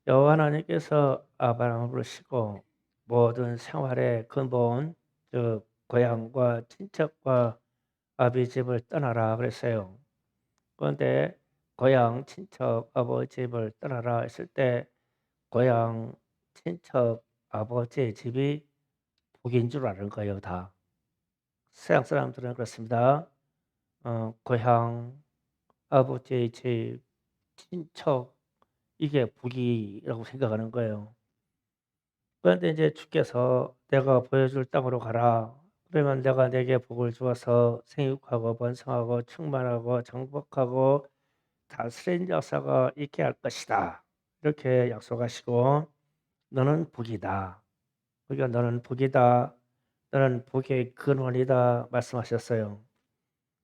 여호와 하나님께서 아브라함을 부르시고 모든 생활의 근본 즉 고향과 친척과 아비 집을 떠나라 그랬어요. 그런데 고향, 친척, 아버지 집을 떠나라 했을 때 고향, 친척, 아버지의 집이 복인 줄 아는 거예요, 다. 서양 사람들은 그렇습니다. 고향, 아버지의 집, 친척 이게 복이라고 생각하는 거예요. 그런데 이제 주께서 "내가 보여줄 땅으로 가라. 그러면 내가 내게 복을 주어서 생육하고 번성하고 충만하고 정복하고 다스린 역사가 있게 할 것이다." 이렇게 약속하시고 "너는 복이다. 그러니까 너는 복이다. 너는 복의 근원이다." 말씀하셨어요.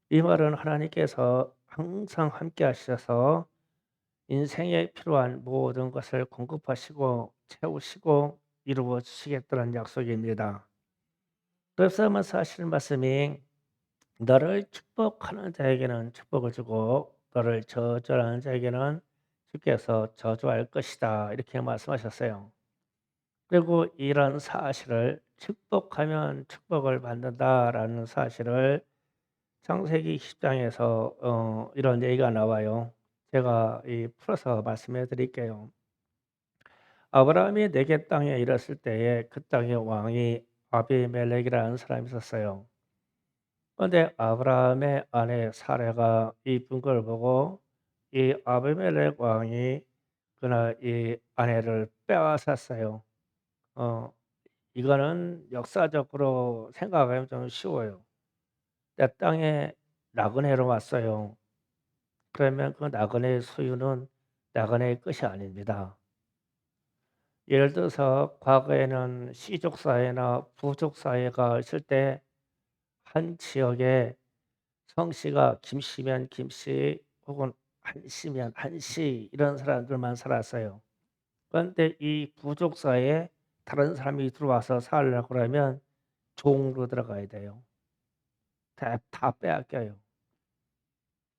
이 말은 하나님께서 항상 함께 하셔서 인생에 필요한 모든 것을 공급하시고 채우시고 이루어 주시겠다는 약속입니다. 그래서 하시는 말씀이 너를 축복하는 자에게는 축복을 주고 너를 저주하는 자에게는 주께서 저주할 것이다. 이렇게 말씀하셨어요. 그리고 이런 사실을 축복하면 축복을 받는다라는 사실을 창세기 10장에서 이런 얘기가 나와요. 제가 풀어서 말씀해 드릴게요. 아브라함이 네겝 땅에 이르렀을 때에 그 땅의 왕이 아비멜렉이라는 사람이 있었어요. 그런데 아브라함의 아내 사레가 이쁜 걸 보고 이 아비멜렉 왕이 그날 이 아내를 빼앗았어요. 어 이거는 역사적으로 생각하면 좀 쉬워요. 내 땅에 나그네로 왔어요. 그러면 그 나그네의 소유는 나그네의 것이 아닙니다. 예를 들어서 과거에는 시족 사회나 부족 사회가 있을 때 한 지역에 성씨가 김씨면 김씨 혹은 한씨면 한씨 이런 사람들만 살았어요. 그런데 이 부족 사회에 다른 사람이 들어와서 살려고 그러면 종으로 들어가야 돼요. 다 빼앗겨요.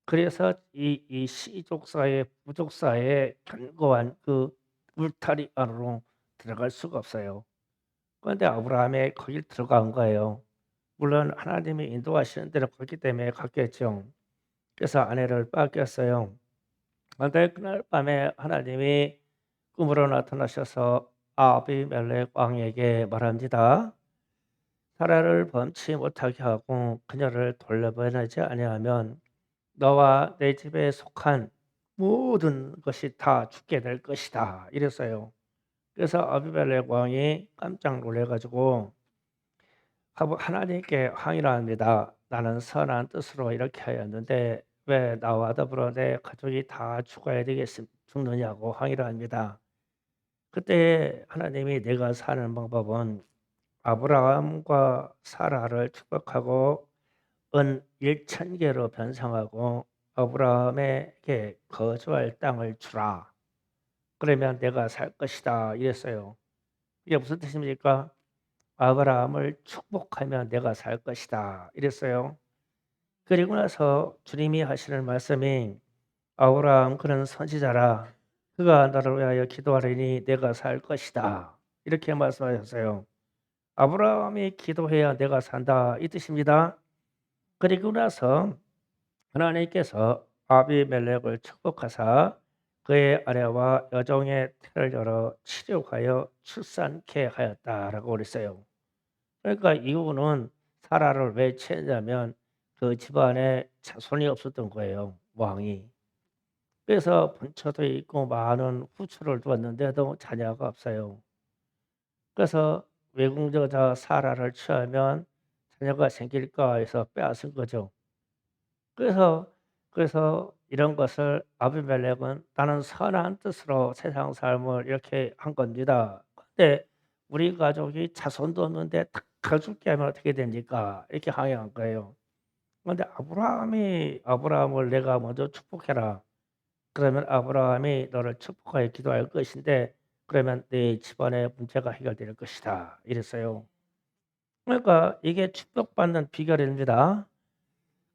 그래서 이 시족 사회, 부족 사회의 견고한 그 울타리 안으로 들어갈 수가 없어요. 그런데 아브라함이 거길 들어간 거예요. 물론 하나님이 인도하시는 대로 갔기 때문에 갔겠죠. 그래서 아내를 뺏겼어요. 그런데 그날 밤에 하나님이 꿈으로 나타나셔서 아비멜렉 왕에게 말합니다. 사라를 범치 못하게 하고 그녀를 돌려보내지 아니하면 너와 내 집에 속한 모든 것이 다 죽게 될 것이다. 이랬어요. 그래서 아비멜렉 왕이 깜짝 놀래 가지고 하나님께 항의를 합니다. 나는 선한 뜻으로 이렇게 하였는데 왜 나와 더불어 내 가족이 다 죽느냐고 항의를 합니다. 그때 하나님이 내가 사는 방법은 아브라함과 사라를 축복하고 은 1,000개로 변상하고 아브라함에게 거주할 땅을 주라. 그러면 내가 살 것이다. 이랬어요. 이게 무슨 뜻입니까? 아브라함을 축복하면 내가 살 것이다. 이랬어요. 그리고 나서 주님이 하시는 말씀이 아브라함 그는 선지자라. 그가 나를 위하여 기도하리니 내가 살 것이다. 이렇게 말씀하셨어요. 아브라함이 기도해야 내가 산다. 이 뜻입니다. 그리고 나서 하나님께서 아비멜렉을 축복하사 그의 아내와 여종의 태를 열어 치료하여 출산케 하였다라고 그랬어요. 그러니까 이유는 사라를 왜 취했냐면 그 집안에 자손이 없었던 거예요, 왕이. 그래서 본처도 있고 많은 후처를 두었는데도 자녀가 없어요. 그래서 외국 여자 사라를 취하면 자녀가 생길까 해서 빼앗은 거죠. 그래서 이런 것을 아비멜렉은 나는 선한 뜻으로 세상 삶을 이렇게 한 겁니다. 근데 우리 가족이 자손도 없는데 다 죽게 하면 어떻게 됩니까? 이렇게 항의한 거예요. 그런데 아브라함을 내가 먼저 축복해라. 그러면 아브라함이 너를 축복하여 기도할 것인데 그러면 네 집안의 문제가 해결될 것이다. 이랬어요. 그러니까 이게 축복받는 비결입니다.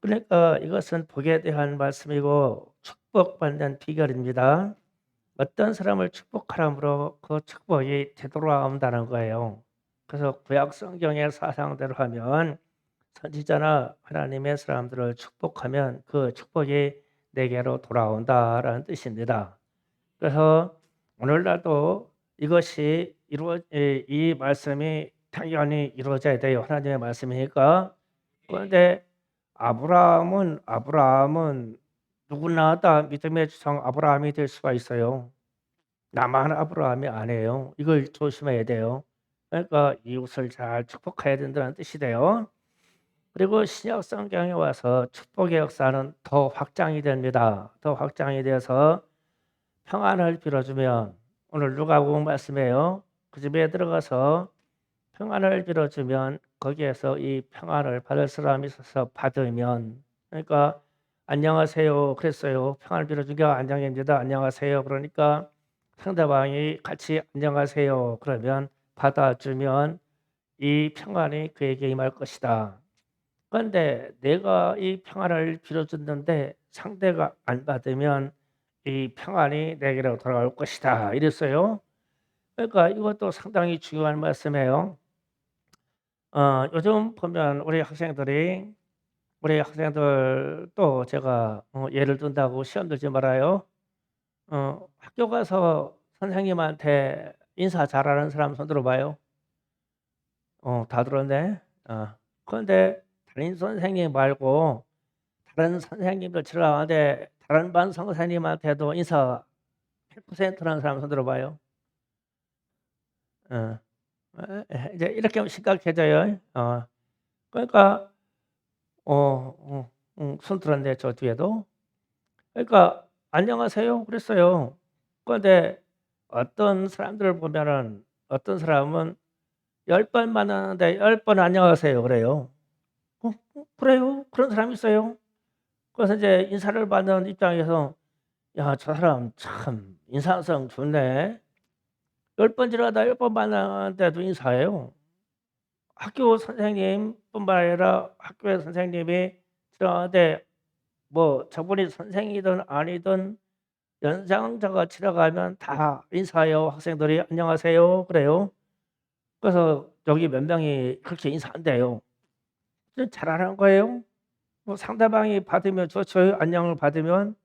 그러니까 이것은 복에 대한 말씀이고 축복받는 비결입니다. 어떤 사람을 축복함으로 그 축복이 되돌아온다는 거예요. 그래서 구약 성경의 사상대로 하면 선지자나 하나님의 사람들을 축복하면 그 축복이 내게로 돌아온다라는 뜻입니다. 그래서 오늘날도 이것이 이 말씀이 당연히 이루어져야 돼요. 하나님의 말씀이니까. 그런데 아브라함은 누구나 다 믿음의 조상 아브라함이 될 수가 있어요. 나만 아브라함이 아니에요. 이걸 조심해야 돼요. 그러니까 이웃을 잘 축복해야 된다는 뜻이 돼요. 그리고 신약 성경에 와서 축복의 역사는 더 확장이 됩니다. 더 확장이 돼서 평안을 빌어주면 오늘 누가복음 말씀이에요. 그 집에 들어가서 평안을 빌어주면 거기에서 이 평안을 받을 사람이 있어서 받으면 그러니까 안녕하세요 그랬어요. 평안을 빌어준 게 안녕입니다. 안녕하세요. 그러니까 상대방이 같이 안녕하세요 그러면 받아주면 이 평안이 그에게 임할 것이다. 그런데 내가 이 평안을 빌어줬는데 상대가 안 받으면 이 평안이 내게로 돌아올 것이다. 이랬어요. 그러니까 이것도 상당히 중요한 말씀이에요. 요즘 보면 우리 학생들도 제가 예를 든다고 시험 들지 말아요. 학교 가서 선생님한테 인사 잘하는 사람 손 들어봐요. 다 들었네. 그런데 담임 선생님 말고 다른 선생님들 지나가는데 다른 반 선생님한테도 인사 100%는 사람 손 들어봐요. 어. 이제 이렇게 하면 심각해져요. 그러니까 손 들었네 저 뒤에도. 그러니까 "안녕하세요." 그랬어요. 그런데 어떤 사람들을 보면은 어떤 사람은 10번 만나는데 10번 "안녕하세요." 그래요. 그래요? 그런 사람이 있어요. 그래서 이제 인사를 받는 입장에서 '야 저 사람 참 인사성 좋네. 10번 지나가다 10번 만나는데도 인사해요.' 학교 선생님뿐만 아니라 학교의 선생님이 지나가는데 뭐 저분이 선생이든 아니든 연장자가 지나가면 다 인사해요. 학생들이 "안녕하세요." 그래요. 그래서 여기 몇 명이 그렇게 인사한대요. 잘하는 거예요. 뭐 상대방이 받으면 좋죠. 안녕을 받으면.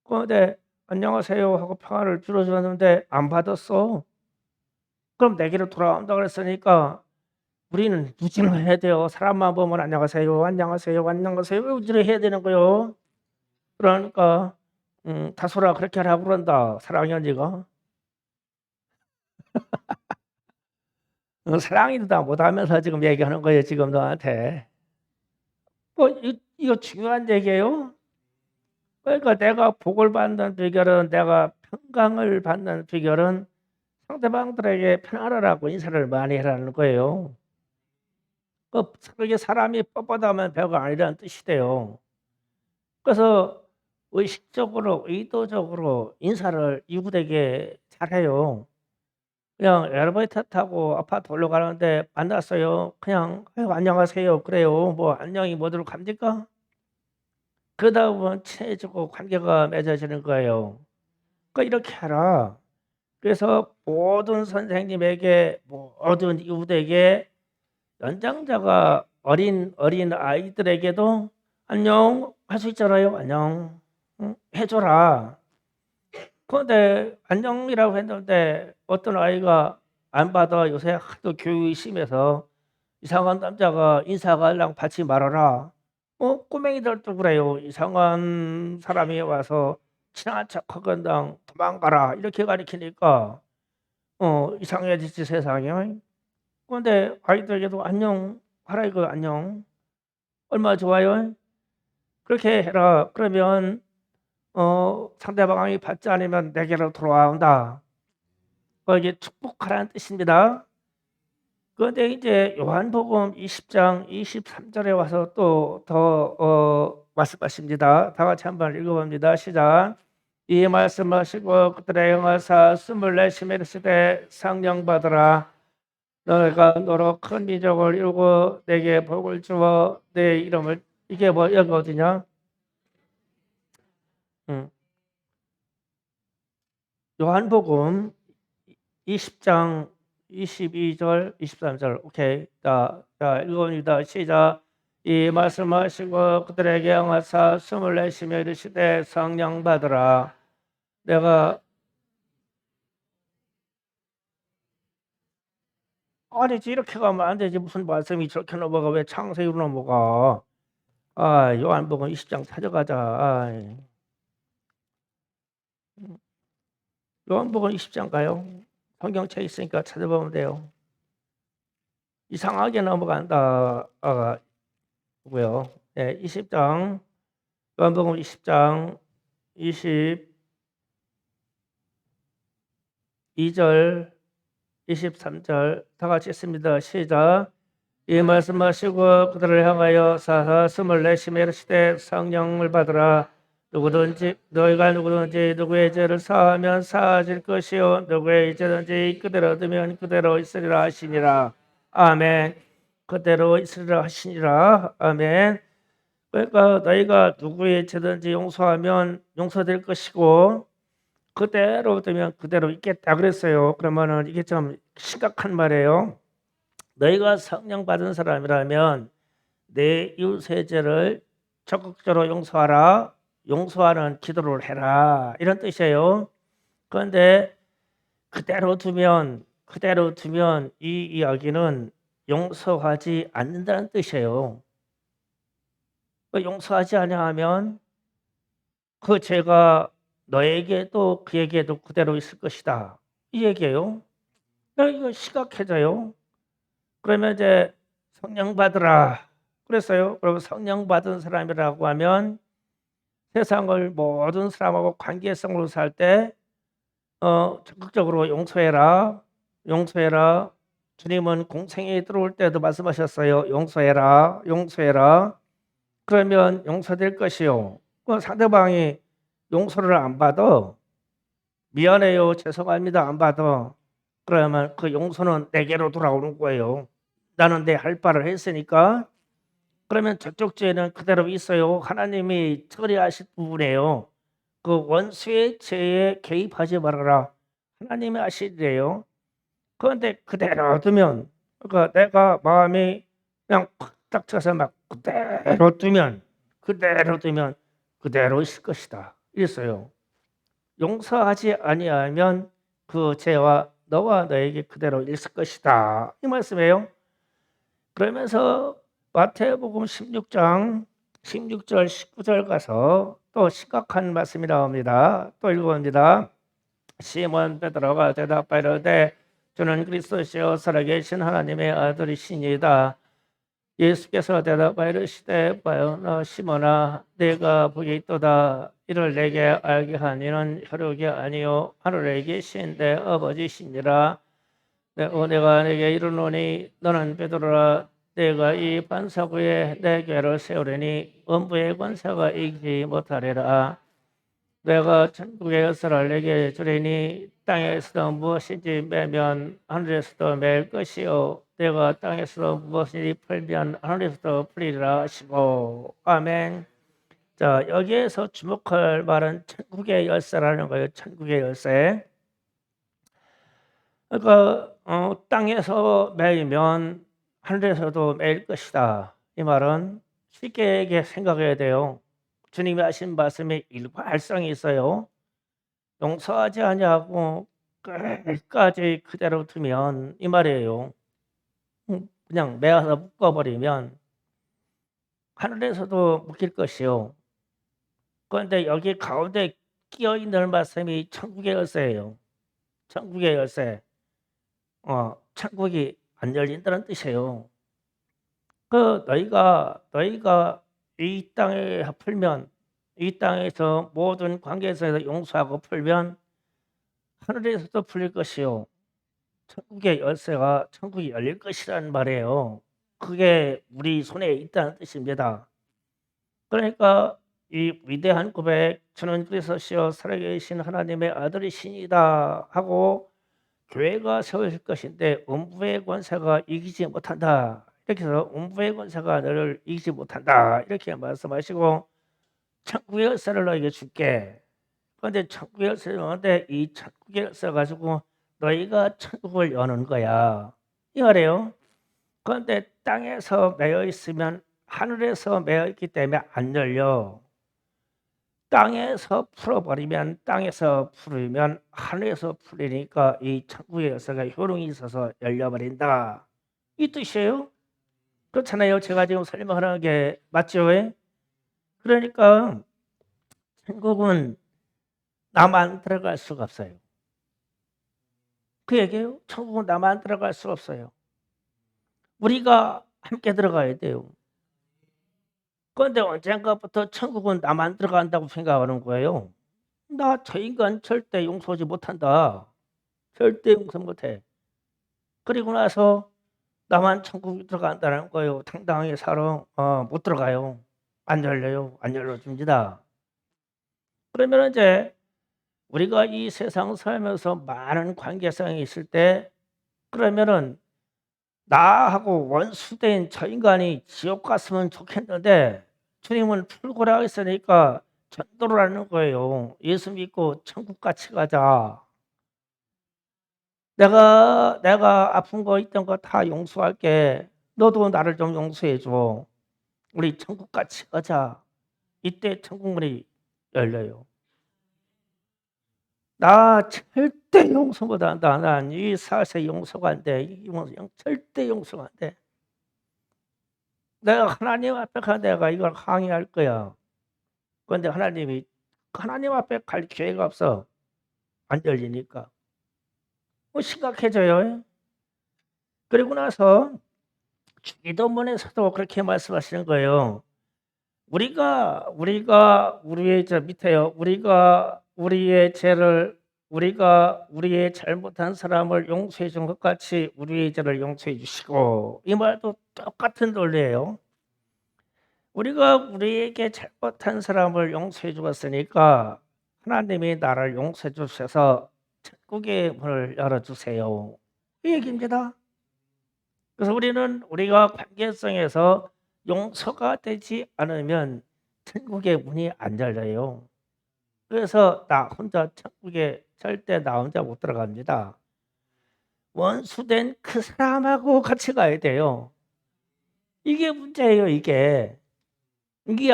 그런데 "안녕하세요." 하고 평화를 빌어 줬는데 안 받았어. 그럼 내게로 돌아온다 그랬으니까 우리는 유지를 해야 돼요. 사람만 보면 "안녕하세요. 안녕하세요. 안녕하세요." 유지를 해야 되는 거예요. 그러니까 "다솔아 그렇게 하라고 그런다." 사랑현이가. 사랑이도 다 못하면서 지금 얘기하는 거예요 지금 너한테. 이거 중요한 얘기예요. 그러니까 내가 복을 받는 비결은 내가 평강을 받는 비결은 상대방들에게 편안하라고 인사를 많이 하라는 거예요. 그게 사람이 뻣뻣하면 별거 아니라는 뜻이 돼요. 그래서 의식적으로 의도적으로 인사를 이웃에게 잘해요. 그냥 엘리베이터 타고 아파트 올라가는데 만났어요. 그냥 "아유 안녕하세요." 그래요. 뭐 안녕이 뭐들어 갑니까? 그러다 보면 친해지고 관계가 맺어지는 거예요. 그러니까 이렇게 해라. 그래서 모든 선생님에게 모든 이웃에게 연장자가 어린 아이들에게도 "안녕." 할 수 있잖아요. "안녕." 해 줘라. 그런데 안녕이라고 했는데 어떤 아이가 안 받아 요새 하도 교육이 심해서 이상한 남자가 "인사 가려면 받지 말아라." 꼬맹이들도 그래요. 이상한 사람이 와서 친한 척하건당 "도망가라." 이렇게 가르치니까 이상해지지 세상이. 그런데 아이들에게도 "안녕." 하라 이거예요. "안녕." 얼마나 좋아요. 그렇게 해라. 그러면 상대방이 받지 않으면 내게로 돌아온다. 이게 축복하라는 뜻입니다. 그런데 이제 요한복음 20장 23 절에 와서 또 더 말씀하십니다. 다 같이 한번 읽어 봅니다. 시작. "이 말씀하시고 그들의 영하사 24 시매 이르시되 성령 받으라. 너희가 너로 큰 민족을 이루고 내게 복을 주어 내 이름을" 이게 뭐 여기 어디냐? 음. 요한복음 20장 22절 23절. 오케이. 자 읽어봅니다. 시작. 이 말씀하시고 그들에게 영하사 숨을 내쉬며 이르시되 성령 받으라. 내가 아니지, 이렇게 가면 안 되지. 무슨 말씀이 저렇게 넘어가. 왜 창세기로 넘어가. 요한복음 20장 찾아가자. 요한복음 20장 가요. 성경책 있으니까 찾아보면 돼요. 이상하게 넘어간다. 고요. 네, 20장 요한복음 20장 22절 23절 다 같이 있습니다. 시작. 이 말씀하시고 그들을 향하여 숨을 내쉬며 이르시되 성령을 받으라. 누구든지 누구의 죄를 사하면 사하질 것이요 누구의 죄든지 그대로 두면 그대로 있으리라 하시니라. 아멘. 그대로 있으리라 하시니라. 아멘. 그러니까 너희가 누구의 죄든지 용서하면 용서될 것이고 그대로 두면 그대로 있겠다 그랬어요. 그러면은 이게 좀 심각한 말이에요. 너희가 성령 받은 사람이라면 내 이웃의 죄를 적극적으로 용서하라. 용서하는 기도를 해라. 이런 뜻이에요. 그런데 그대로 두면 이 이야기는 용서하지 않는다는 뜻이에요. 용서하지 아니하면 그 죄가 너에게도 그에게도 그대로 있을 것이다. 이 얘기예요. 이거 심각해져요. 그러면 이제 성령 받으라 그랬어요. 그리고 성령 받은 사람이라고 하면 세상을 모든 사람하고 관계성으로 살 때 적극적으로 용서해라. 주님은 공생에 들어올 때도 말씀하셨어요. 용서해라. 그러면 용서될 것이요. 그 상대방이 용서를 안 받아. 미안해요. 죄송합니다. 안 받아. 그러면 그 용서는 내게로 돌아오는 거예요. 나는 내 할 바를 했으니까. 그러면 저쪽 죄는 그대로 있어요. 하나님이 처리하실 부분이에요. 그 원수의 죄에 개입하지 말아라. 하나님이 하시래요. 그런데 그대로 두면, 그러니까 내가 마음이 그냥 팍딱 쳐서 막 그대로 두면 그대로 있을 것이다. 이랬어요. 용서하지 아니하면 그 죄와 너와 너에게 그대로 있을 것이다. 이 말씀이에요. 그러면서 마태복음 16장 16절 19절 가서 또 심각한 말씀이 나옵니다. 또 읽어봅니다. 시몬 베드로가 대답하여 이르되 주는 그리스도시요 살아계신 하나님의 아들이시니이다. 예수께서 대답하여 이르시되 봐요 너 시몬아 내가 복이 있도다. 이를 내게 알게 한 이는 혈육이 아니요 하늘에 계신 내 아버지시니라. 내가 내게 이르노니 너는 베드로라. 내가 이 반석 위에 내 궤를 세우리니 음부의 권세가 이기지 못하리라. 내가 천국의 역사를 내게 주리니 땅에서도 무엇인지 매면 하늘에서도 맬 것이요 내가 땅에서도 무엇인지 풀면 하늘에서도 풀리리라 하시고. 아멘. 자, 여기에서 주목할 말은 천국의 열쇠라는 거예요. 천국의 열쇠. 그러니까 땅에서 매이면 하늘에서도 매일 것이다. 이 말은 쉽게 생각해야 돼요. 주님이 하신 말씀에 일관성이 있어요. 용서하지 아니하고 끝까지 그대로 두면 이 말이에요. 그냥 매어서 묶어버리면 하늘에서도 묶일 것이요. 그런데 여기 가운데 끼어 있는 말씀이 천국의 열쇠예요. 천국의 열쇠. 천국이 안 열린다는 뜻이에요. 너희가 이 땅에 풀면 이 땅에서 모든 관계에서 용서하고 풀면 하늘에서도 풀릴 것이요. 천국의 열쇠가 천국이 열릴 것이라는 말이에요. 그게 우리 손에 있다는 뜻입니다. 그러니까 이 위대한 고백 저는 그리스도시요 살아계신 하나님의 아들이시니다 하고 교회가 세워질 것인데 음부의 권세가 이기지 못한다. 이렇게 해서 음부의 권세가 너를 이기지 못한다. 이렇게 말씀하시고 천국의 열쇠를 너에게 줄게. 그런데 천국 열쇠를 오는데 이 천국 열쇠 가지고 너희가 천국을 여는 거야 이 말이에요. 그런데 땅에서 매여 있으면 하늘에서 매여 있기 때문에 안 열려. 땅에서 풀어버리면 땅에서 풀으면 하늘에서 풀리니까 이 천국의 열쇠가 효능이 있어서 열려버린다 이 뜻이에요. 그렇잖아요. 제가 지금 설명하는 게 맞죠? 그러니까 천국은 나만 들어갈 수가 없어요. 그 얘기예요. 천국은 나만 들어갈 수 없어요. 우리가 함께 들어가야 돼요. 그런데 언젠가부터 천국은 나만 들어간다고 생각하는 거예요. 나 저 인간 절대 용서하지 못한다. 절대 용서 못해. 그리고 나서 나만 천국에 들어간다는 거예요. 당당하게 살아. 못 들어가요. 안 열려요. 안 열려줍니다. 그러면 이제 우리가 이 세상 살면서 많은 관계성이 있을 때 그러면은 나하고 원수된 저 인간이 지옥 갔으면 좋겠는데 주님은 풀고라 했으니까 전도를 하는 거예요. 예수 믿고 천국 같이 가자. 내가 아픈 거 있던 거 다 용서할게. 너도 나를 좀 용서해 줘. 우리 천국 같이 가자. 이때 천국문이 열려요. 나 절대 용서 못한다. 난 이 사세 용서가 안 돼. 절대 용서가 안 돼. 내가 하나님 앞에 가 내가 이걸 항의할 거야. 그런데 하나님이 하나님 앞에 갈 기회가 없어. 안 열리니까. 심각해져요. 그리고 나서 기도문에서도 그렇게 말씀하시는 거예요. 우리가 우리의 저 밑에요. 우리가 우리의 잘못한 사람을 용서해 준 것 같이 우리의 죄를 용서해 주시고 이 말도 똑같은 논리예요. 우리가 우리에게 잘못한 사람을 용서해 주었으니까 하나님이 나를 용서해 주셔서 천국의 문을 열어주세요. 이 얘기입니다. 그래서 우리가 관계성에서 용서가 되지 않으면 천국의 문이 안 열려요. 그래서 나 혼자 천국에 절대 나 혼자 못 들어갑니다. 원수된 그 사람하고 같이 가야 돼요. 이게 문제예요. 이게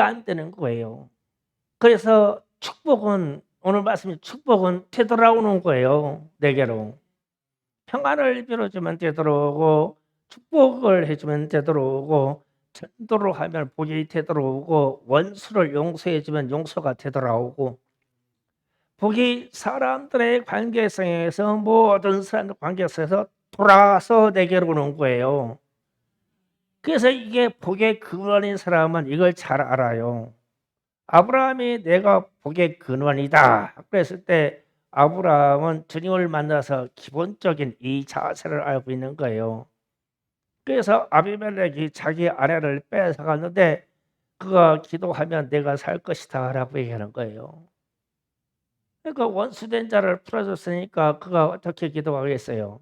안 되는 거예요. 그래서 오늘 말씀 축복은 되돌아오는 거예요. 내게로. 평안을 빌어주면 되돌아오고 축복을 해주면 되돌아오고 전도를 하면 복이 되돌아오고 원수를 용서해주면 용서가 되돌아오고 복이 사람들의 관계성에서 모든 사람들 관계성에서 돌아와서 내게로 오는 거예요. 그래서 이게 복의 근원인 사람은 이걸 잘 알아요. 아브라함이 내가 복의 근원이다 그랬을 때 아브라함은 주님을 만나서 기본적인 이 자세를 알고 있는 거예요. 그래서 아비멜렉이 자기 아내를 뺏어갔는데 그가 기도하면 내가 살 것이다 라고 얘기하는 거예요. 그러니까 원수된 자를 풀어줬으니까 그가 어떻게 기도하겠어요?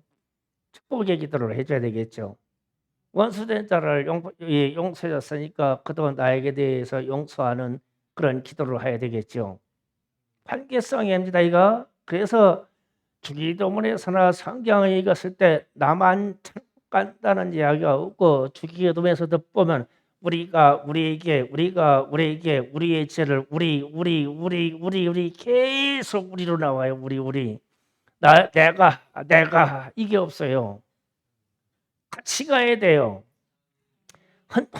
축복의 기도를 해줘야 되겠죠. 원수된 자를 용서해줬으니까 그동안 나에게 대해서 용서하는 그런 기도를 해야 되겠죠. 관계성입니다. 이거. 그래서 주기도문에서나 성경을 읽었을 때 나만 간다는 이야기가 없고 주기도문에서도 보면 우리에게 우리의 죄를 우리 계속 우리로 나와요. 우리 내가 이게 없어요. 같이 가야 돼요.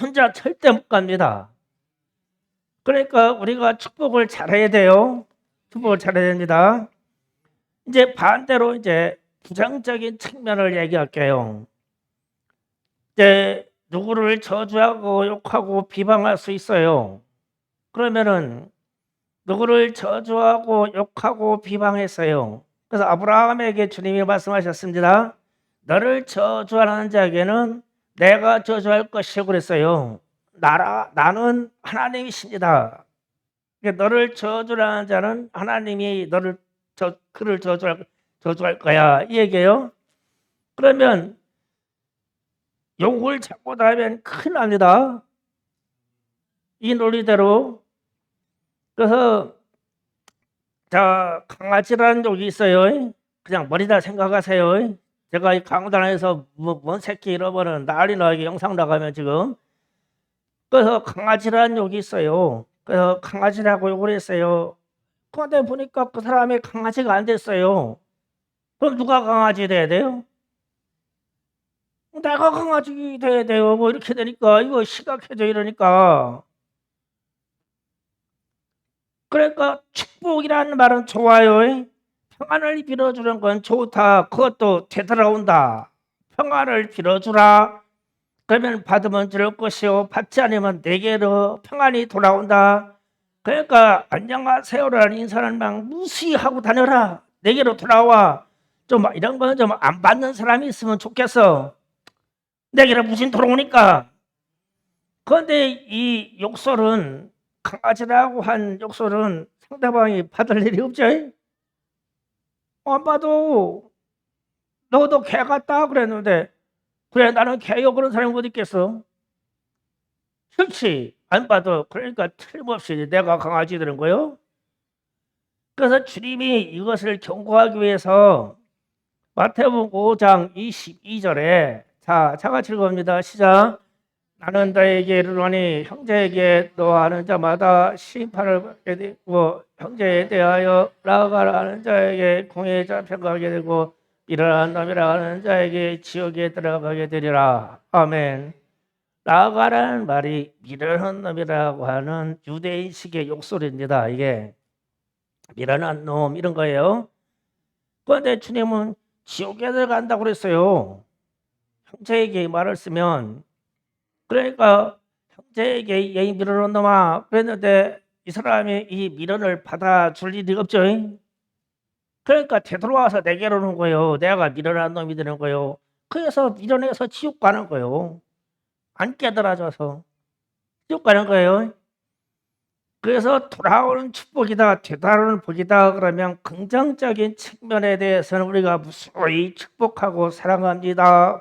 혼자 절대 못 갑니다. 그러니까 우리가 축복을 잘해야 돼요. 축복을 잘해야 됩니다. 이제 반대로 이제 부정적인 측면을 얘기할게요. 이제 누구를 저주하고 욕하고 비방할 수 있어요. 그러면은 누구를 저주하고 욕하고 비방했어요. 그래서 아브라함에게 주님이 말씀하셨습니다. 너를 저주하는 자에게는 내가 저주할 것이라고 그랬어요. 나는 하나님이십니다. 너를 저주하는 자는 하나님이 그를 저주할 거야 이 얘기예요. 그러면 욕을 잘못하면 큰일 납니다. 이 논리대로. 그래서 자, 강아지라는 욕이 있어요. 그냥 머리다 생각하세요. 제가 이 강단에서 뭔 새끼 잃어버리는 난리 나게 영상 나가면 지금. 그래서 강아지라는 욕이 있어요. 그래서 강아지라고 욕을 했어요. 그런데 보니까 그 사람이 강아지가 안 됐어요. 그럼 누가 강아지 돼야 돼요? 내가 강아지 돼야 돼요. 뭐 이렇게 되니까 이거 심각해져 이러니까. 그러니까 축복이라는 말은 좋아요. 평안을 빌어주는 건 좋다. 그것도 되돌아온다. 평안을 빌어주라. 그러면 받으면 줄 것이요. 받지 않으면 내게로 평안이 돌아온다. 그러니까 안녕하세요라는 인사는 막 무시하고 다녀라. 내게로 돌아와. 좀 이런 거는 좀 안 받는 사람이 있으면 좋겠어. 내게로 무신 돌아오니까. 그런데 이 욕설은 강아지라고 한 욕설은 상대방이 받을 일이 없죠. 안 봐도 너도 개 같다 그랬는데 그래 나는 개요 그런 사람이 어디 있겠어. 그렇지 안 봐도 그러니까 틀림없이 내가 강아지 되는 거요. 그래서 주님이 이것을 경고하기 위해서 마태복음 5장 22절에 자 같이 읽어봅니다. 시작. 나는 너에게 이르노니 형제에게 노하는 자마다 심판을 받게 되고 형제에 대하여 나아가라 하는 자에게 공의에 잡혀가게 되고 일어난 놈이라 하는 자에게 지옥에 들어가게 되리라. 아멘. 나아가라는 말이 미련한 놈이라고 하는 유대인식의 욕설입니다. 이게 미련한 놈 이런 거예요. 그런데 주님은 지옥에 들어간다고 그랬어요. 형제에게 말을 쓰면 그러니까 형제에게 예의 미련한 놈아 그랬는데 이 사람이 이 미련을 받아줄 일이 없죠. 그러니까 되돌아와서 내게로 오는 거예요. 내가 미련한 놈이 되는 거예요. 그래서 미련해서 지옥 가는 거예요. 안 깨달아져서 지옥 가는 거예요. 그래서 돌아오는 축복이다, 되돌아오는 복이다 그러면 긍정적인 측면에 대해서는 우리가 무수히 축복하고 사랑합니다.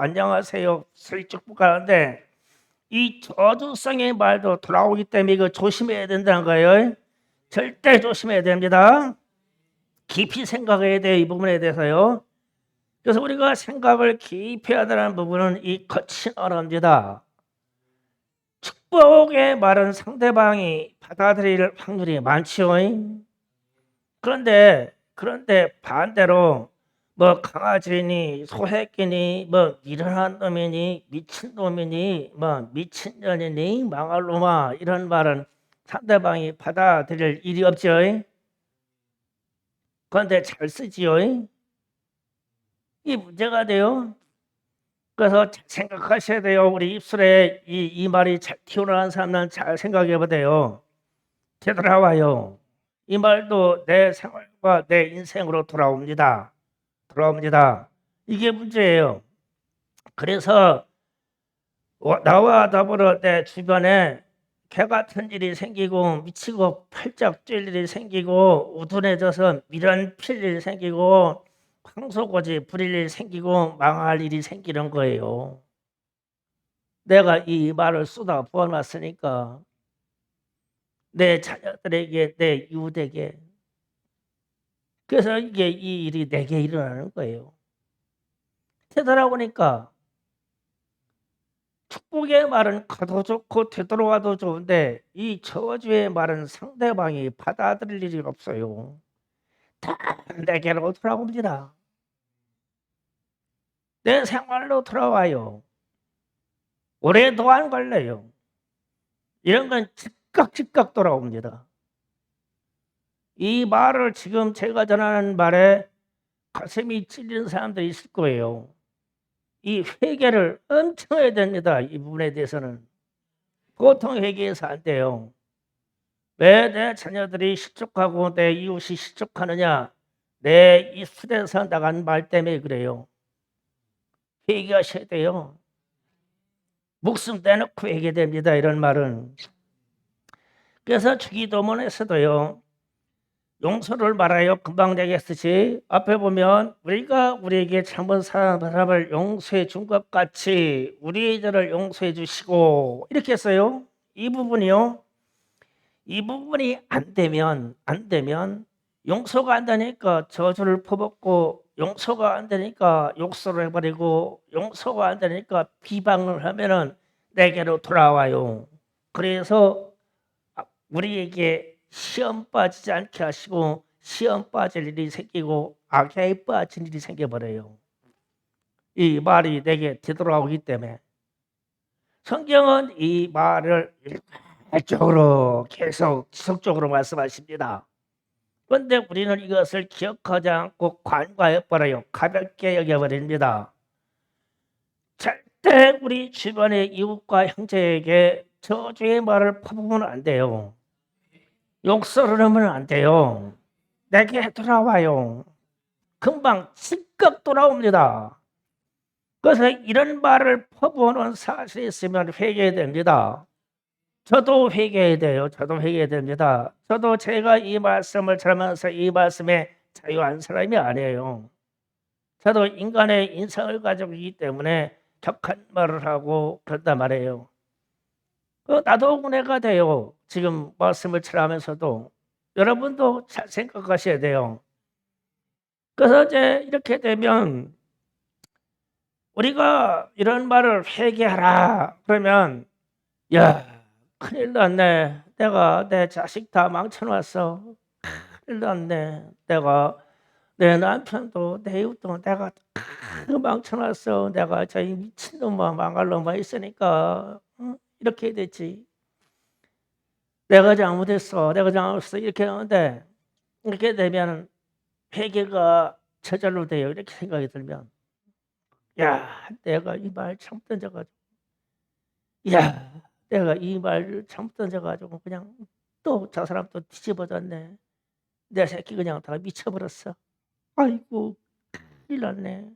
안녕하세요. 무수히 축복하는데 이 저주성의 말도 돌아오기 때문에 이거 조심해야 된다는 거예요. 절대 조심해야 됩니다. 깊이 생각해야 돼요. 이 부분에 대해서요. 그래서 우리가 생각을 깊이 해야 되는 부분은 이 거친 언어입니다. 축복의 말은 상대방이 받아들일 확률이 많지요. 그런데 반대로 뭐 강아지니 소새끼니 뭐 미련한 놈이니 미친 놈이니 뭐 미친년이니 망할 놈아 이런 말은 상대방이 받아들일 일이 없죠. 그런데 잘 쓰지요. 이 문제가 돼요. 그래서 잘 생각하셔야 돼요. 우리 입술에 이 말이 잘 튀어나온 사람은 잘 생각해 보세요. 되돌아와요. 이 말도 내 생활과 내 인생으로 돌아옵니다. 이게 문제예요. 그래서 나와 더불어 내 주변에 개 같은 일이 생기고 미치고 팔짝 뛸 일이 생기고 우둔해져서 미련 필 일이 생기고 황소고지 부릴 일이 생기고 망할 일이 생기는 거예요. 내가 이 말을 쏟아 부어놨으니까 내 자녀들에게 내 이웃에게 그래서 이게 이 일이 내게 일어나는 거예요. 되돌아오니까 축복의 말은 가도 좋고 되돌아와도 좋은데 이 저주의 말은 상대방이 받아들일 일이 없어요. 다 내게로 돌아옵니다. 내 생활로 돌아와요. 오래도 안 걸려요. 이런 건 즉각 돌아옵니다. 이 말을 지금 제가 전하는 말에 가슴이 찔리는 사람들이 있을 거예요. 이 회개를 엄청 해야 됩니다. 이 부분에 대해서는 보통 회개해서 안 돼요. 왜 내 자녀들이 실족하고 내 이웃이 실족하느냐? 내 입술에서 나간 말 때문에 그래요. 회개하셔야 돼요. 목숨 내놓고 회개됩니다. 이런 말은. 그래서 주기도문에서도요. 용서를 말하여 금방 얘기했듯이 앞에 보면 우리가 우리에게 잘못 사람을 용서해 준 것 같이 우리의 죄를 용서해 주시고 이렇게 했어요. 이 부분이요. 이 부분이 안 되면 용서가 안 되니까 저주를 퍼붓고, 용서가 안 되니까 욕설을 해버리고, 용서가 안 되니까 비방을 하면은 내게로 돌아와요. 그래서 우리에게 시험 빠지지 않게 하시고 시험 빠질 일이 생기고 악에 빠진 일이 생겨버려요. 이 말이 내게 되돌아오기 때문에 성경은 이 말을 일괄적으로 계속 지속적으로 말씀하십니다. 그런데 우리는 이것을 기억하지 않고 관과해버려요. 가볍게 여겨버립니다. 절대 우리 주변의 이웃과 형제에게 저주의 말을 퍼부으면 안 돼요. 욕설을 하면 안 돼요. 내게 돌아와요. 금방 즉각 돌아옵니다. 그래서 이런 말을 퍼부는 사실이 있으면 회개해야 됩니다. 저도 회개해야 돼요. 저도 회개해야 됩니다. 저도 제가 이 말씀을 들으면서 이 말씀에 자유한 사람이 아니에요. 저도 인간의 인성을 가지고 있기 때문에 격한 말을 하고 그런단 말이에요. 나도 은혜가 돼요. 지금 말씀을 들으면서도 여러분도 잘 생각하셔야 돼요. 그래서 이제 이렇게 되면 우리가 이런 말을 회개하라 그러면 야 큰일 났네. 내가 내 자식 다 망쳐놨어. 큰일 났네. 내가 내 남편도 내 이웃도 내가 다 망쳐놨어. 내가 저 미친놈만 망할 놈만 있으니까 이렇게 됐지. 내가 잘못했어. 내가 잘못했어. 이렇게 하는데 이렇게 되면 회개가 저절로 돼요. 이렇게 생각이 들면 야 내가 이 말 잘못 던져가지고 야 내가 이 말을 잘못 던져가지고 그냥 또 저 사람 또 뒤집어졌네. 내 새끼 그냥 다 미쳐버렸어. 아이고 큰일 났네.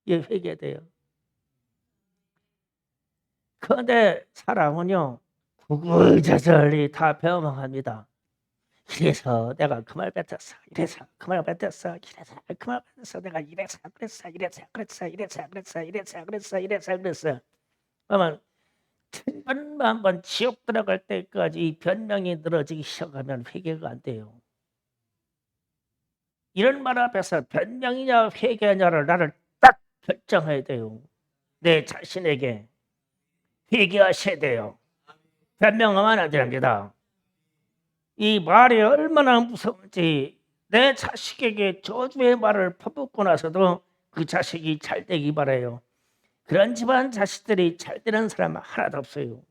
이게 회개돼요. 그런데 사람은요 구구절절히 다 변망합니다. 이래서 내가 그 말 뱉었어. 이래서 그 말 뱉었어. 이래서 그 말 뱉었어. 내가 이래서 그랬어. 이래서 그랬어. 이래서 그랬어. 이래서 그랬어. 이래서 그랬어. 그러면 천번만번 지옥 들어갈 때까지 이 변명이 늘어지기 시작하면 회개가 안 돼요. 이런 말 앞에서 변명이냐 회개냐를 나를 딱 결정해야 돼요. 내 자신에게 회개하셔야 돼요. 변명하면 안 됩니다. 이 말이 얼마나 무서운지 내 자식에게 저주의 말을 퍼붓고 나서도 그 자식이 잘 되기 바라요. 그런 집안 자식들이 잘 되는 사람은 하나도 없어요.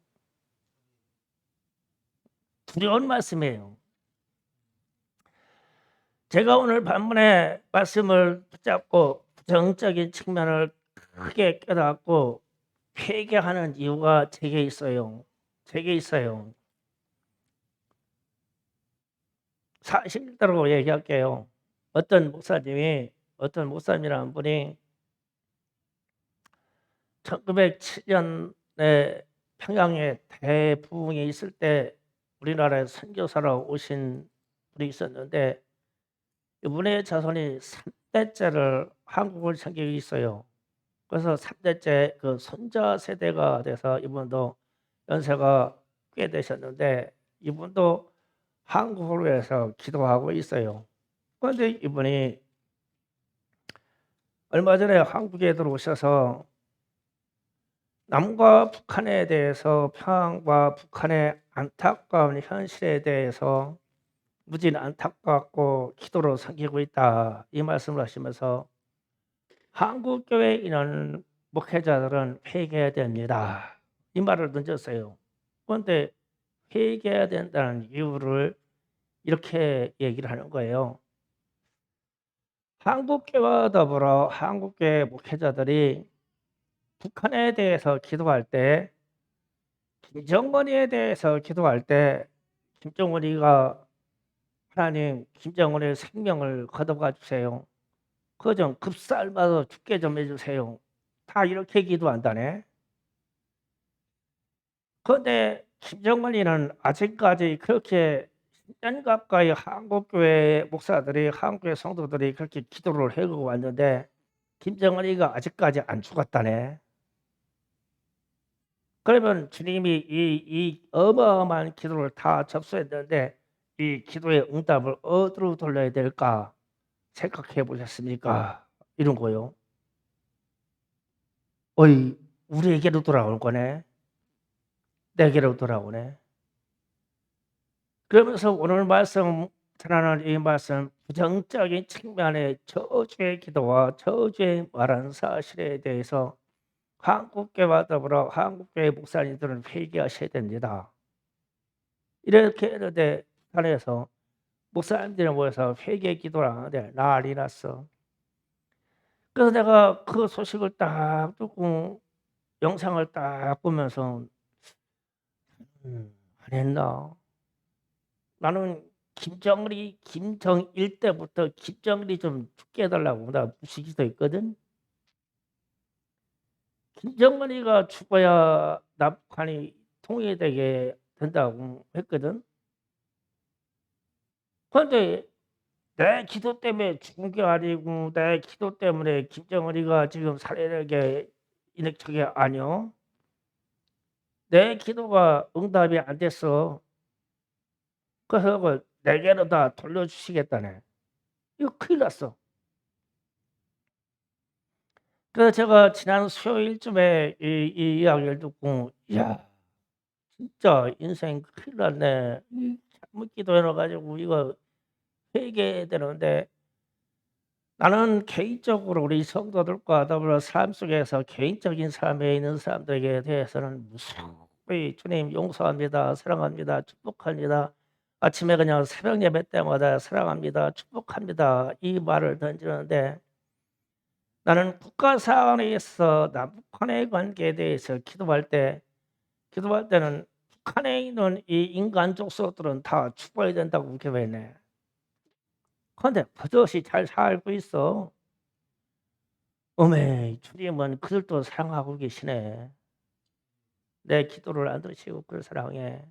두려운 말씀이에요. 제가 오늘 반문에 말씀을 붙잡고 부정적인 측면을 크게 깨닫고 회개하는 이유가 제게 있어요. 제게 있어요. 사실대로 얘기할게요. 어떤 목사님이라는 분이 1907년에 평양에 대부흥이 있을 때 우리나라에 선교사로 오신 분이 있었는데 이분의 자손이 3대째를 한국을 섬기고 있어요. 그래서 3대째 그 손자 세대가 돼서 이분도 연세가 꽤 되셨는데 이분도 한국을 위해서 기도하고 있어요. 그런데 이분이 얼마 전에 한국에 들어오셔서 남과 북한에 대해서 평양과 북한의 안타까운 현실에 대해서 무지 안타깝고 기도로 섬기고 있다 이 말씀을 하시면서 한국교회에 있는 목회자들은 회개해야 됩니다 이 말을 던졌어요. 그런데 회개해야 된다는 이유를 이렇게 얘기를 하는 거예요. 한국교회와 더불어 한국교회 목회자들이 북한에 대해서 기도할 때 김정은이에 대해서 기도할 때 김정은이가 하나님 김정은의 생명을 거둬가 주세요. 그거 좀 급살마서 죽게 좀 해주세요. 다 이렇게 기도한다네. 그런데 김정은이는 아직까지 그렇게 10년 가까이 한국교회 목사들이 한국교회 성도들이 그렇게 기도를 해오고 왔는데 김정은이가 아직까지 안 죽었다네. 그러면 주님이 이 어마어마한 기도를 다 접수했는데 이 기도의 응답을 어디로 돌려야 될까 생각해 보셨습니까? 이런 거요. 어이, 우리에게로 돌아올 거네. 내게로 돌아오네. 그러면서 오늘 말씀 전하는 이 말씀 부정적인 측면의 저주의 기도와 저주의 말하는 사실에 대해서 한국교회와 더불어 한국교회 목사님들은 회개하셔야 됩니다. 이렇게 했는데 북한에서 목사님들이 모여서 회개 기도를 하는데 난리 났어. 그래서 내가 그 소식을 딱 듣고 영상을 딱 보면서 안 했나? 나는 김정일 때부터 김정일이 좀 죽게 해달라고 나 무시기도 했거든. 김정은이가 죽어야 남북한이 통일되게 된다고 했거든. 그런데 내 기도 때문에 죽은 게 아니고 내 기도 때문에 김정은이가 지금 살해되게 저게 아니요. 내 기도가 응답이 안 됐어. 그래서 내게로 다 돌려주시겠다네. 이거 큰일 났어. 그래서 제가 지난 수요일쯤에 이 이야기를 듣고 야 진짜 인생 큰일 났네. 잘못 기도해 놔 가지고 이거 회개되는데 나는 개인적으로 우리 성도들과 더불어 삶 속에서 개인적인 삶에 있는 사람들에게 대해서는 무수히 주님 용서합니다. 사랑합니다. 축복합니다. 아침에 그냥 새벽 예배 때마다 사랑합니다. 축복합니다. 이 말을 던지는데 나는 국가 상황에서 남북한의 관계에 대해서 기도할 때는 북한에 있는 이 인간 족속들은 다 죽어야 된다고 기도했네. 그런데 버젓이 잘 살고 있어. 어메 주님은 그들도 사랑하고 계시네. 내 기도를 안 들으시고 그를 사랑해.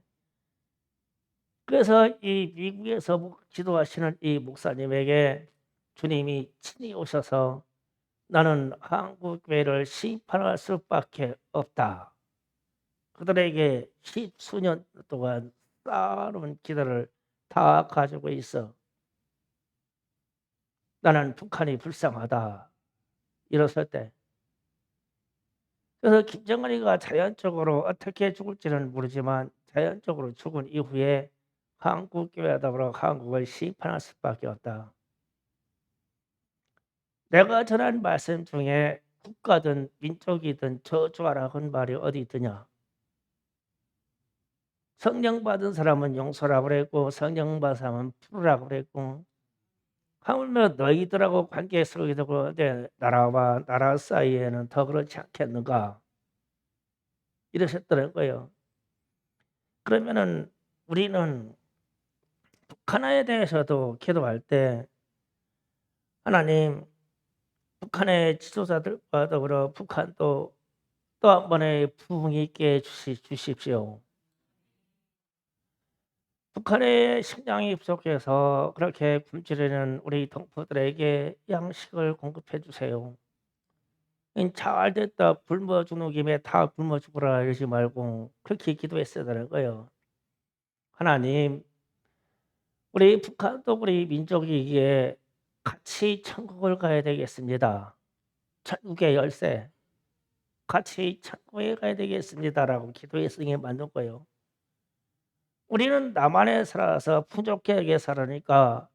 그래서 이 미국에서 기도하시는 이 목사님에게 주님이 친히 오셔서 "나는 한국 교회를 심판할 수밖에 없다." 그들에게 십수년 동안 쌓아놓은 기도를 다 가지고 있어. "나는 북한이 불쌍하다." 일었을 때. 그래서 김정은이가 자연적으로 어떻게 죽을지는 모르지만 자연적으로 죽은 이후에 한국 교회와 더불어 한국을 심판할 수밖에 없다. 내가 전한 말씀 중에 국가든 민족이든 저주하라 한 말이 어디 있더냐? 성령 받은 사람은 용서라고 그랬고 성령 받은 사람은 풀으라고 그랬고 하물며 너희들하고 관계 속에서 그런데 나라와 나라 사이에는 더 그렇지 않겠는가? 이러셨더라는 거예요. 그러면은 우리는 북한에 대해서도 기도할 때 하나님 북한의 지도자들과 더불어 북한도 또 한 번의 부흥이 있게 주십시오. 북한의 식량이 부족해서 그렇게 굶주리는 우리 동포들에게 양식을 공급해 주세요. 잘 됐다 굶어 죽는 김에 다 굶어 죽어라 이러지 말고 그렇게 기도했어야 되는 거예요. 하나님 우리 북한도 우리 민족이기에 같이 천국을 가야 되겠습니다. 천국의 열쇠 같이 천국에 가야 되겠습니다라고 기도했으니 게 맞는 거예요. 우리는 남한에 살아서 풍족하게 살으니까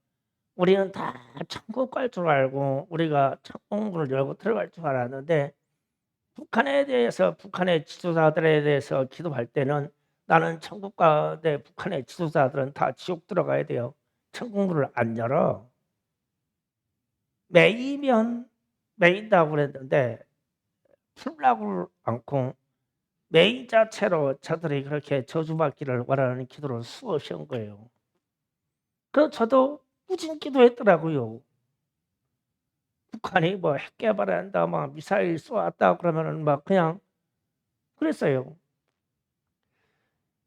우리는 다 천국 갈 줄 알고 우리가 천국문을 열고 들어갈 줄 알았는데 북한에 대해서 북한의 지도자들에 대해서 기도할 때는 나는 천국 가는데 북한의 지도자들은 다 지옥 들어가야 돼요. 천국문을 안 열어. 매이면 매인다고 그랬는데 풀라고 않고 매인 자체로 저들이 그렇게 저주받기를 원하는 기도를 수없이 한 거예요. 그래서 저도 꾸준히 기도했더라고요. 북한이 뭐 핵 개발한다, 막 미사일 쏘았다 그러면은 막 그냥 그랬어요.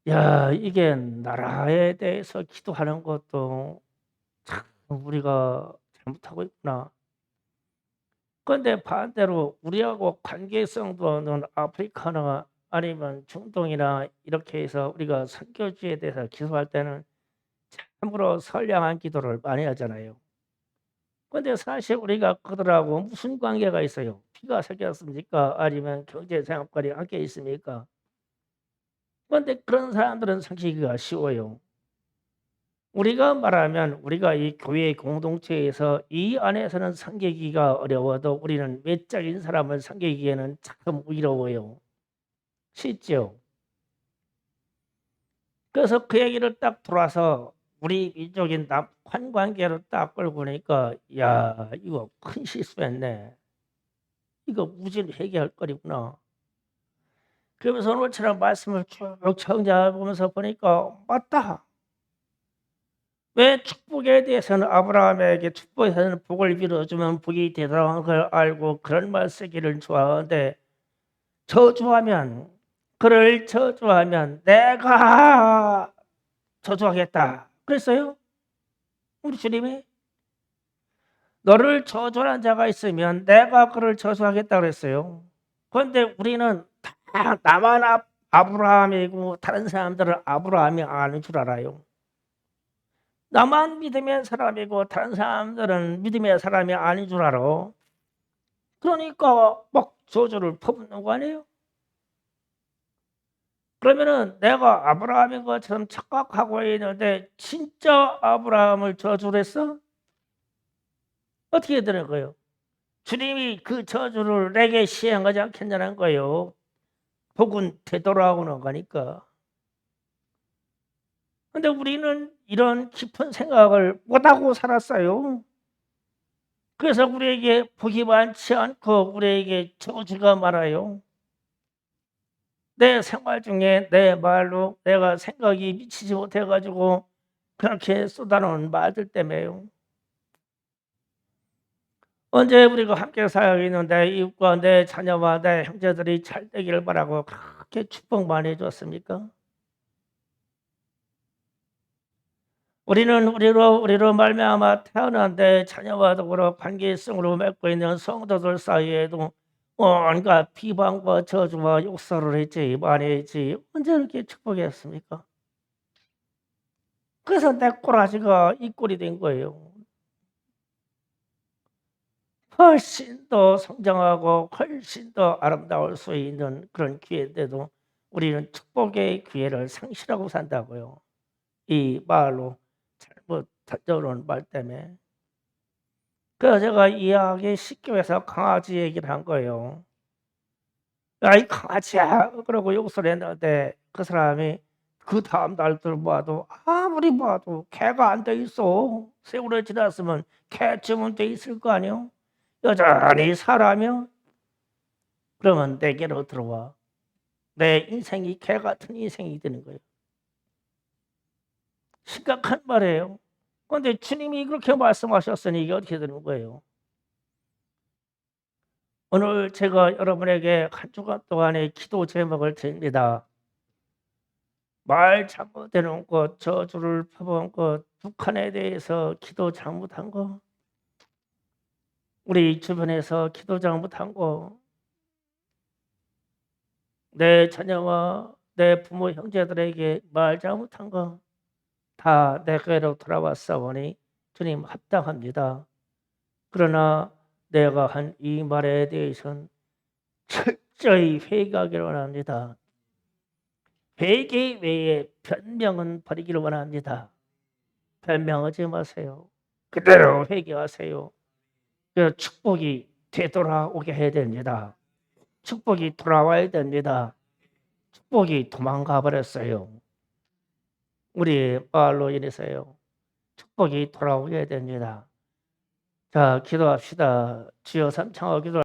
야, 이게 나라에 대해서 기도하는 것도 참 우리가 잘못하고 있구나. 그런데 반대로 우리하고 관계성도 없는 아프리카나 아니면 중동이나 이렇게 해서 우리가 선교지에 대해서 기도할 때는 참으로 선량한 기도를 많이 하잖아요. 근데 사실 우리가 그들하고 무슨 관계가 있어요? 피가 섞였습니까? 아니면 경제 생활관이 함께 있습니까? 근데 그런 사람들은 섬기기가 쉬워요. 우리가 말하면 우리가 이 교회 공동체에서 이 안에서는 섬기기가 어려워도 우리는 외적인 사람을 섬기기에는 참 의로워요. 쉽죠? 그래서 그 얘기를 딱 돌아서 우리 민족인 남한 관계로 딱 끌고 보니까 야 이거 큰 실수했네. 이거 무진 회개할 거리구나. 그러면서 오늘처럼 말씀을 쭉 청자보면서 보니까 맞다. 왜 축복에 대해서는 아브라함에게 축복에서는 복을 빌어주면 복이 되더라는 걸 알고 그런 말 쓰기를 좋아하는데 저주하면 그를 저주하면 내가 저주하겠다. 그랬어요? 우리 주님이 너를 저주하는 자가 있으면 내가 그를 저주하겠다 그랬어요. 그런데 우리는 다 나만 아브라함이고 다른 사람들은 아브라함이 아닌 줄 알아요. 나만 믿음의 사람이고 다른 사람들은 믿음의 사람이 아닌 줄 알아. 그러니까 막 저주를 퍼붓는 거 아니에요? 그러면은 내가 아브라함인 것처럼 착각하고 있는데 진짜 아브라함을 저주를 했어? 어떻게 되는 거예요? 주님이 그 저주를 내게 시행하지 않겠냐는 거예요. 복은 되돌아오는 거니까. 근데 우리는 이런 깊은 생각을 못하고 살았어요. 그래서 우리에게 복이 많지 않고 우리에게 저주가 많아요. 내 생활 중에 내 말로 내가 생각이 미치지 못해가지고 그렇게 쏟아놓은 말들 때문에요. 언제 우리가 함께 살아있는 내 이웃과 내 자녀와 내 형제들이 잘 되기를 바라고 그렇게 축복 많이 해줬습니까? 우리는 우리로 말미암아 태어난 내 자녀와 더불어 관계성으로 맺고 있는 성도들 사이에도 온갖 비방과 저주와 욕설을 했지 많이 했지 언제 이렇게 축복했습니까? 그래서 내 꼬라지가 이 꼴이 된 거예요. 훨씬 더 성장하고 훨씬 더 아름다울 수 있는 그런 기회인데도 우리는 축복의 기회를 상실하고 산다고요. 이 말로 잘못 던져놓은 말 때문에. 그래서 제가 이야기 쉽게 해서 강아지 얘기를 한 거예요. 야, 이 강아지야. 그러고 욕설 했는데 그 사람이 그 다음 날들 봐도 아무리 봐도 개가 안 돼 있어. 세월이 지났으면 개쯤은 돼 있을 거 아니요? 여전히 사람이요? 그러면 내게로 들어와. 내 인생이 개 같은 인생이 되는 거예요. 심각한 말이에요. 그런데 주님이 그렇게 말씀하셨으니 이게 어떻게 되는 거예요? 오늘 제가 여러분에게 한 주간 동안의 기도 제목을 드립니다. 말 잘못해놓은 것, 저주를 퍼부은 것, 북한에 대해서 기도 잘못한 거, 우리 주변에서 기도 잘못한 거, 내 자녀와 내 부모 형제들에게 말 잘못한 거, 다 내게로 돌아왔사오니 주님 합당합니다. 그러나 내가 한 이 말에 대해서는 철저히 회개하기를 원합니다. 회개 외에 변명은 버리기를 원합니다. 변명하지 마세요. 그대로 회개하세요. 그 축복이 되돌아오게 해야 됩니다. 축복이 돌아와야 됩니다. 축복이 도망가 버렸어요. 우리 말로 인해서요. 축복이 돌아오게 됩니다. 자, 기도합시다. 주여 삼창하기도